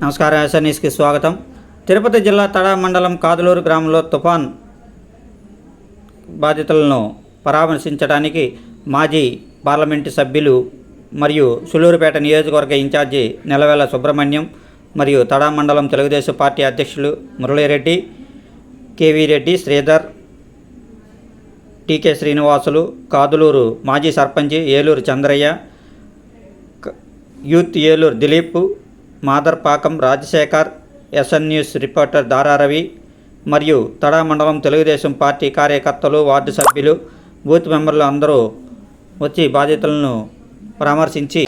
నమస్కారం, ఎస్ఎన్ఎస్కి స్వాగతం. తిరుపతి జిల్లా తడ మండలం కాదులూరు గ్రామంలో తుఫాన్ బాధితులను పరామర్శించడానికి మాజీ పార్లమెంటు సభ్యులు మరియు సులూరుపేట నియోజకవర్గ ఇన్ఛార్జి నెలవేల సుబ్రహ్మణ్యం మరియు తడ మండలం తెలుగుదేశం పార్టీ అధ్యక్షులు మురళీరెడ్డి, కేవీ రెడ్డి, శ్రీధర్, టీకే శ్రీనివాసులు, కాదులూరు మాజీ సర్పంచి Eluru Chandraiah, youth Eluru Dileep, Madarpakam Rajasekhar, SN news reporter Dara Ravi మరియు తడ మండలం తెలుగుదేశం పార్టీ కార్యకర్తలు, వార్డు సభ్యులు, బూత్ మెంబర్లు అందరూ వచ్చి బాధితులను పరామర్శించి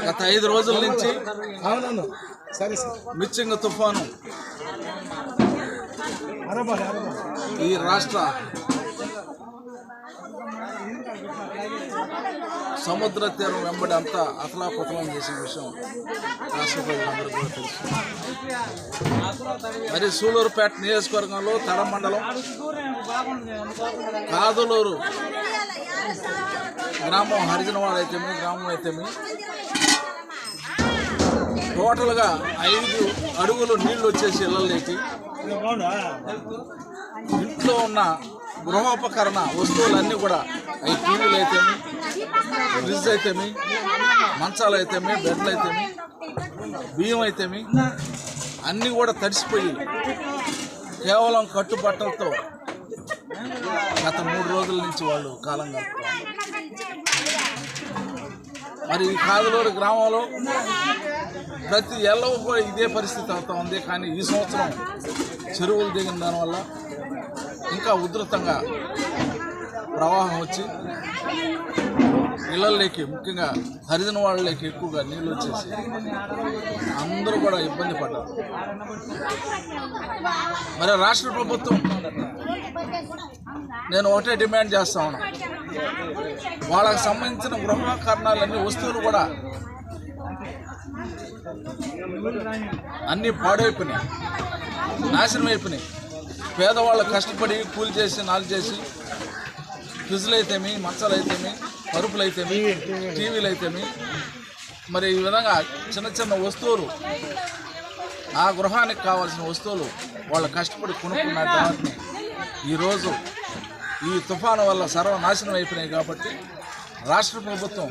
గత 5 రోజుల నుంచి మిచ్చింగ తుఫాను ఈ రాష్ట్ర సముద్ర తీరం వెంబడి అంతా అతలాకుతలం చేసిన విషయం రాష్ట్ర ప్రజలందరికీ కూడా తెలుసు. మరి సూలూరుపేట నియోజకవర్గంలో తడ మండలం కాదులూరు గ్రామం హరిజనవాడ అయితేమి గ్రామం అయితేమి టోటల్గా 5 అడుగులు నీళ్లు వచ్చేసి ఇళ్ళలోకి ఇంట్లో ఉన్న గృహోపకరణ వస్తువులన్నీ కూడా అవి టీవీలు అయితేమి, ఫ్రిడ్జ్ అయితేమి, మంచాలు అయితేమి, బెడ్లు అయితేమి, బియ్యం అయితేమి అన్నీ కూడా తడిసిపోయి కేవలం కట్టుబట్టలతో గత 3 రోజుల నుంచి వాళ్ళు కాలం గడుపుతారు. మరి ఈ కాదులూరు గ్రామంలో ప్రతి ఎల్లవూ కూడా ఇదే పరిస్థితి అవుతూ ఉంది. కానీ ఈ సంవత్సరం చెరువులు దిగిన దానివల్ల ఇంకా ఉధృతంగా ప్రవాహం వచ్చి ఇళ్లలోకి, ముఖ్యంగా హరిజన వాళ్ళకి ఎక్కువగా నీళ్ళు వచ్చేసి అందరూ కూడా ఇబ్బంది పడ్డారు. మరి రాష్ట్ర ప్రభుత్వం నేను ఒకటే డిమాండ్ చేస్తా ఉన్నా, వాళ్ళకి సంబంధించిన గృహోపకరణాలన్నీ వస్తువులు కూడా అన్నీ పాడైపోయినాయి, నాశనం అయిపోయినాయి. పేదవాళ్ళు కష్టపడి కూలి చేసి నాలు చేసి ఫ్రిడ్జ్లు అయితేమి, మంచాలు అయితేమి, పరుపులు అయితేమి, టీవీలు అయితేమి, మరి ఈ విధంగా చిన్న చిన్న వస్తువులు, ఆ గృహానికి కావాల్సిన వస్తువులు వాళ్ళు కష్టపడి కొనుక్కున్న దాన్ని ఈరోజు ఈ తుఫాను వల్ల సర్వనాశనం అయిపోయినాయి. కాబట్టి రాష్ట్ర ప్రభుత్వం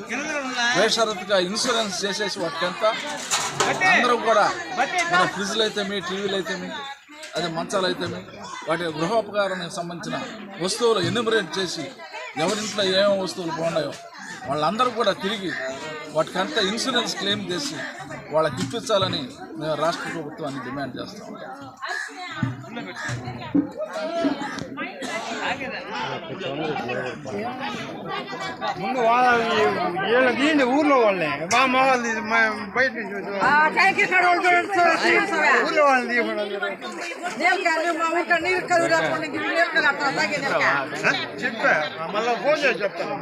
బేషరతుగా ఇన్సూరెన్స్ చేసేసి వాటికంతా అందరూ కూడా మన ఫ్రిడ్జ్లు అయితేమి, టీవీలు అయితేమి, అదే మంచాలు అయితేమి, వాటి గృహోపకరణకు సంబంధించిన వస్తువులు ఎన్యూమరేట్ చేసి ఎవరింట్లో ఏమేమి వస్తువులు బాగున్నాయో వాళ్ళందరూ కూడా తిరిగి వాటికంతా ఇన్సూరెన్స్ క్లెయిమ్ చేసి వాళ్ళకి ఇప్పించాలని మేము రాష్ట్ర ప్రభుత్వాన్ని డిమాండ్ చేస్తాం. ముందు వీళ్ళ ఊర్లో వాళ్ళే మా వాళ్ళు బయట నుంచి ఊర్లో వాళ్ళని చెప్పా, మళ్ళీ ఫోన్ చేసి చెప్తాను.